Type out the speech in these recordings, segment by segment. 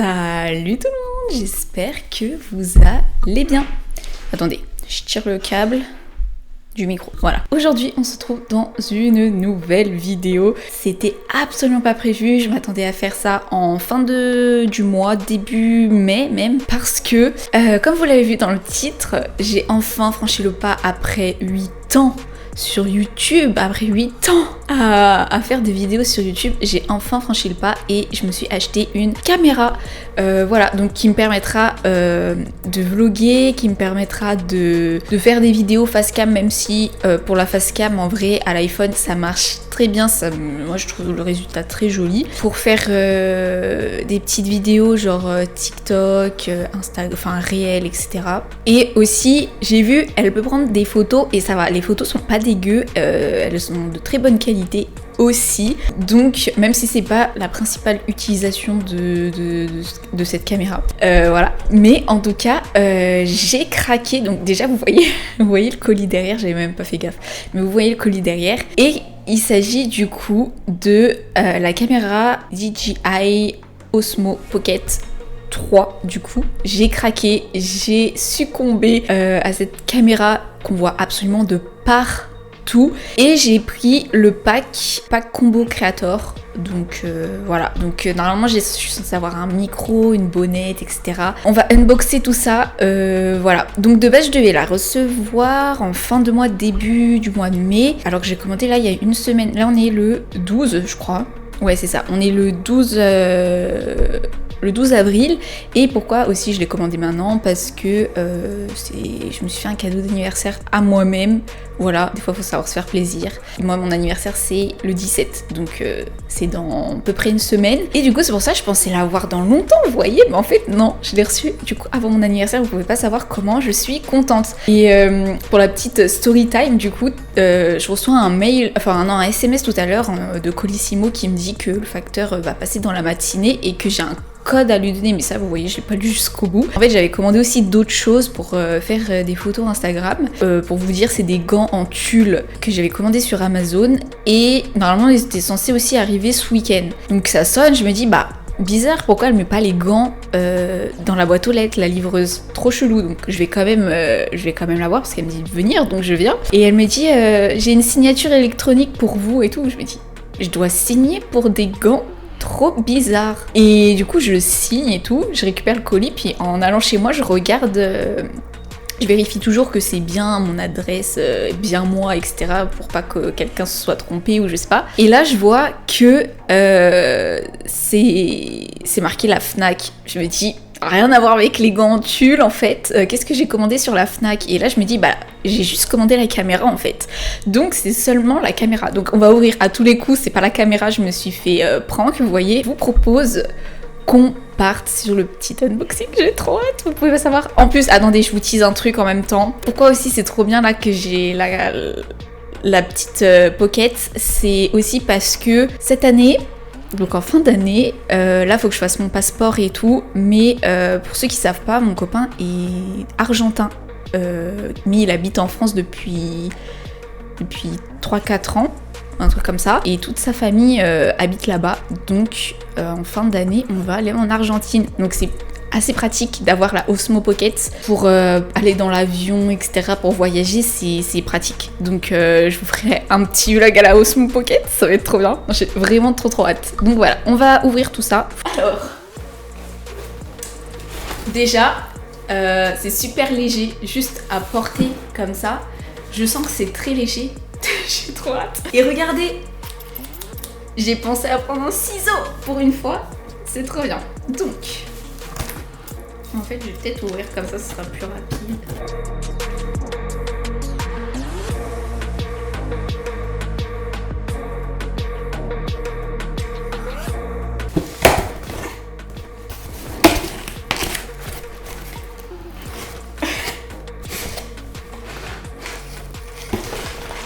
Salut tout le monde, j'espère que vous allez bien. Attendez, je tire le câble du micro, voilà. Aujourd'hui, on se trouve dans une nouvelle vidéo. C'était absolument pas prévu, je m'attendais à faire ça en fin du mois, début mai même, parce que, comme vous l'avez vu dans le titre, j'ai enfin franchi le pas après 8 ans sur YouTube, après 8 ans à faire des vidéos sur YouTube, j'ai enfin franchi le pas et je me suis acheté une caméra, voilà, donc qui me permettra de vlogger, qui me permettra de faire des vidéos face cam, même si pour la face cam en vrai à l'iPhone ça marche très bien, moi je trouve le résultat très joli. Pour faire des petites vidéos genre TikTok, Instagram, enfin réel, etc. Et aussi j'ai vu, elle peut prendre des photos et ça va, les photos sont pas dégueu, elles sont de très bonne qualité aussi, donc même si c'est pas la principale utilisation de cette caméra, voilà, mais en tout cas j'ai craqué. Donc déjà vous voyez le colis derrière, j'avais même pas fait gaffe, mais vous voyez le colis derrière, et il s'agit du coup de la caméra DJI Osmo Pocket 3. Du coup j'ai craqué, j'ai succombé à cette caméra qu'on voit absolument de partout. Et j'ai pris le pack combo Creator. Donc voilà, donc normalement je suis censée avoir un micro, une bonnette, etc. On va unboxer tout ça, voilà. Donc de base je devais la recevoir en fin de mois, début du mois de mai. Alors que j'ai commandé là il y a une semaine, là on est le 12 je crois. Ouais c'est ça, on est le 12 avril. Et pourquoi aussi je l'ai commandé maintenant? Parce que je me suis fait un cadeau d'anniversaire à moi-même. Voilà, des fois il faut savoir se faire plaisir. Et moi mon anniversaire c'est le 17, donc c'est dans à peu près une semaine. Et du coup c'est pour ça que je pensais l'avoir dans longtemps, vous voyez, mais en fait non, je l'ai reçu du coup avant mon anniversaire. Vous pouvez pas savoir comment je suis contente. Et pour la petite story time, du coup je reçois un mail, enfin non, un SMS tout à l'heure de Colissimo qui me dit que le facteur va passer dans la matinée et que j'ai un code à lui donner, mais ça vous voyez je l'ai pas lu jusqu'au bout. En fait j'avais commandé aussi d'autres choses pour faire des photos Instagram. Pour vous dire, c'est des gants en tulle que j'avais commandé sur Amazon et normalement ils étaient censés aussi arriver ce week-end. Donc ça sonne, je me dis bah bizarre, pourquoi elle met pas les gants dans la boîte aux lettres, la livreuse, trop chelou. Donc je vais quand même la voir parce qu'elle me dit de venir, donc je viens. Et elle me dit j'ai une signature électronique pour vous et tout. Je me dis je dois signer pour des gants? Trop bizarre. Et du coup je signe et tout, je récupère le colis, puis en allant chez moi je regarde, je vérifie toujours que c'est bien mon adresse, bien moi, etc. pour pas que quelqu'un se soit trompé ou je sais pas. Et là je vois que c'est marqué la Fnac. Je me dis rien à voir avec les gants en tulle en fait. Qu'est-ce que j'ai commandé sur la Fnac? Et là je me dis bah j'ai juste commandé la caméra en fait. Donc c'est seulement la caméra. Donc on va ouvrir à tous les coups, c'est pas la caméra, je me suis fait prank, vous voyez. Je vous propose qu'on parte sur le petit unboxing, j'ai trop hâte, vous pouvez pas savoir. En plus, attendez, je vous tease un truc en même temps. Pourquoi aussi c'est trop bien là que j'ai la petite pocket? C'est aussi parce que cette année, donc en fin d'année, là faut que je fasse mon passeport et tout, mais pour ceux qui savent pas, mon copain est argentin, mais il habite en France depuis 3-4 ans, un truc comme ça, et toute sa famille habite là-bas, donc en fin d'année on va aller en Argentine, donc c'est assez pratique d'avoir la Osmo Pocket pour aller dans l'avion, etc. Pour voyager, c'est pratique. Donc je vous ferai un petit vlog à la Osmo Pocket, ça va être trop bien. J'ai vraiment trop hâte. Donc voilà, on va ouvrir tout ça. Alors, déjà, c'est super léger, juste à porter comme ça. Je sens que c'est très léger. J'ai trop hâte. Et regardez, j'ai pensé à prendre un ciseau pour une fois. C'est trop bien. Donc, en fait, je vais peut-être ouvrir comme ça, ce sera plus rapide.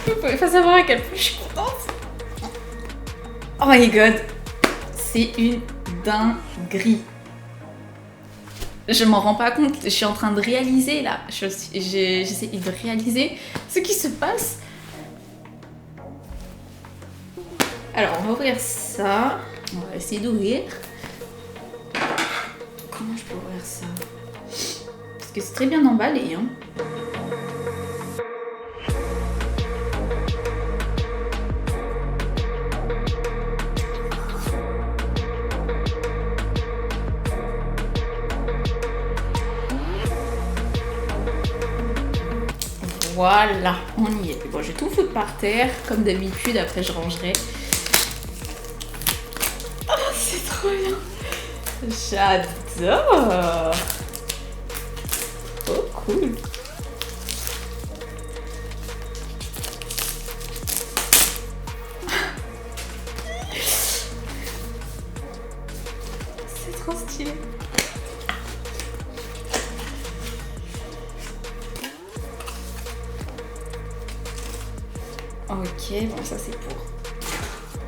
Vous pouvez pas savoir à quel point je suis contente. Oh my god, c'est une dinguerie. Je m'en rends pas compte, je suis en train de réaliser là, j'essaie de réaliser ce qui se passe. Alors on va ouvrir ça, on va essayer d'ouvrir. Comment je peux ouvrir ça? Parce que c'est très bien emballé, hein. Voilà, on y est. Bon, je vais tout foutre par terre, comme d'habitude, après je rangerai. Oh, c'est trop bien. J'adore. Oh, cool. C'est trop stylé. Ok, bon ça c'est pour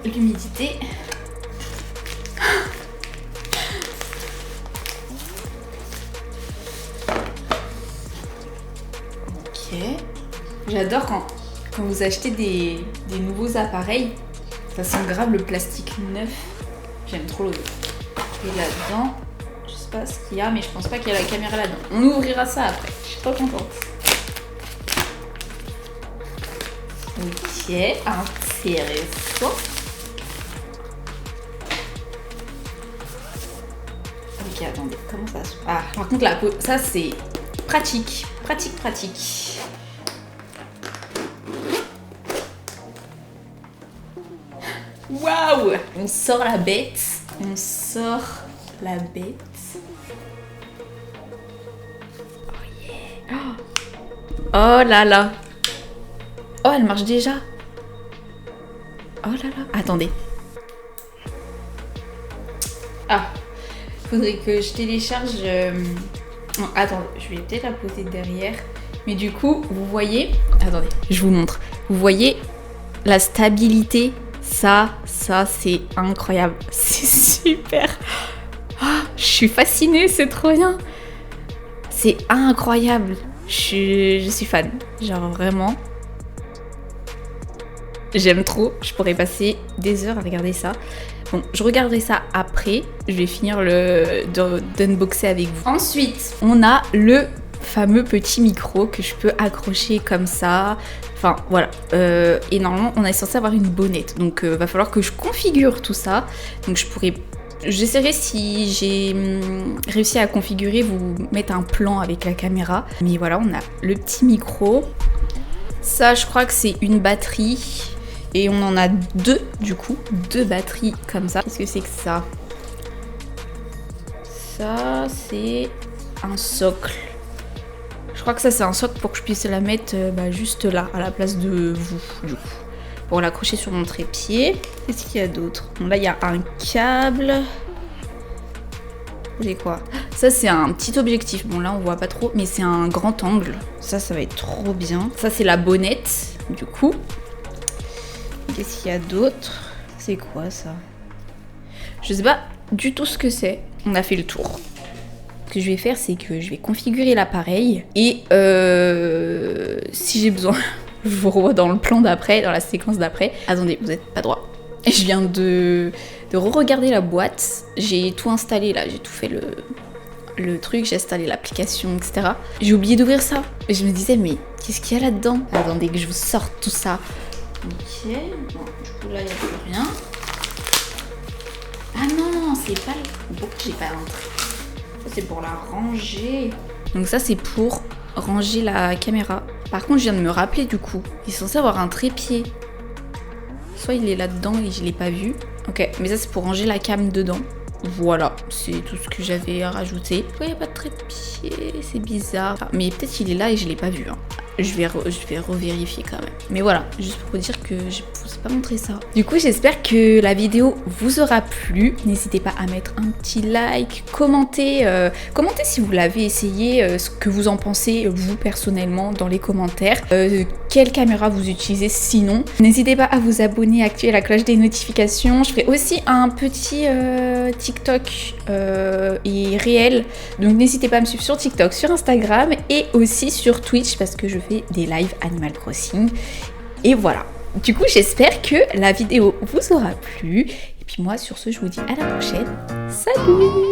l'humidité. Ok. J'adore quand vous achetez des nouveaux appareils, ça sent grave le plastique neuf. J'aime trop l'odeur. Et là-dedans, je sais pas ce qu'il y a, mais je pense pas qu'il y a la caméra là-dedans. On ouvrira ça après, je suis trop contente. Ok, intéressant. Ok, attendez, comment ça se... Ah, par contre, la peau, ça c'est pratique. Pratique. Waouh! On sort la bête. Oh yeah! Oh là là! Oh, elle marche déjà. Oh là là. Attendez. Ah. Faudrait que je télécharge... Non, attendez. Je vais peut-être la poser derrière. Mais du coup, vous voyez... Attendez, je vous montre. Vous voyez la stabilité? Ça, c'est incroyable. C'est super. Ah, je suis fascinée, c'est trop bien. C'est incroyable. Je suis fan. Genre vraiment... J'aime trop, je pourrais passer des heures à regarder ça. Bon, je regarderai ça après. Je vais finir d'unboxer avec vous. Ensuite, on a le fameux petit micro que je peux accrocher comme ça. Enfin, voilà. Et normalement, on est censé avoir une bonnette. Donc, va falloir que je configure tout ça. Donc, j'essaierai si j'ai réussi à configurer, vous mettre un plan avec la caméra. Mais voilà, on a le petit micro. Ça, je crois que c'est une batterie. Et on en a deux, du coup. Deux batteries comme ça. Qu'est-ce que c'est que ça? Ça, c'est un socle. Je crois que ça, c'est un socle pour que je puisse la mettre juste là, à la place de vous, du coup. Pour l'accrocher sur mon trépied. Qu'est-ce qu'il y a d'autre? Bon, là, il y a un câble. C'est quoi? Ça, c'est un petit objectif. Bon, là, on voit pas trop, mais c'est un grand angle. Ça va être trop bien. Ça, c'est la bonnette, du coup. Qu'est-ce qu'il y a d'autre? C'est quoi, ça? Je sais pas du tout ce que c'est. On a fait le tour. Ce que je vais faire, c'est que je vais configurer l'appareil. Et si j'ai besoin, je vous revois dans le plan d'après, dans la séquence d'après. Attendez, vous n'êtes pas droit. Je viens de re-regarder la boîte. J'ai tout installé là, j'ai tout fait le truc, j'ai installé l'application, etc. J'ai oublié d'ouvrir ça. Et je me disais, mais qu'est-ce qu'il y a là-dedans? Attendez que je vous sorte tout ça. Ok, bon, du coup là, il n'y a plus rien. Ah non, c'est pas le... Pourquoi j'ai pas rentré? Ça, c'est pour la ranger. Donc ça, c'est pour ranger la caméra. Par contre, je viens de me rappeler du coup. Il est censé avoir un trépied. Soit il est là-dedans et je l'ai pas vu. Ok, mais ça, c'est pour ranger la cam dedans. Voilà, c'est tout ce que j'avais à rajouter. Pourquoi il n'y a pas de trépied? C'est bizarre. Ah, mais peut-être qu'il est là et je l'ai pas vu. Hein. Je vais revérifier quand même. Mais voilà, juste pour vous dire que je ne vous ai pas montré ça. Du coup, j'espère que la vidéo vous aura plu. N'hésitez pas à mettre un petit like, commentez si vous l'avez essayé, ce que vous en pensez, vous personnellement, dans les commentaires. Quelle caméra vous utilisez sinon. N'hésitez pas à vous abonner, à activer la cloche des notifications. Je ferai aussi un petit TikTok et réel. Donc n'hésitez pas à me suivre sur TikTok, sur Instagram et aussi sur Twitch parce que je fais des lives Animal Crossing. Et voilà. Du coup, j'espère que la vidéo vous aura plu. Et puis moi, sur ce, je vous dis à la prochaine. Salut!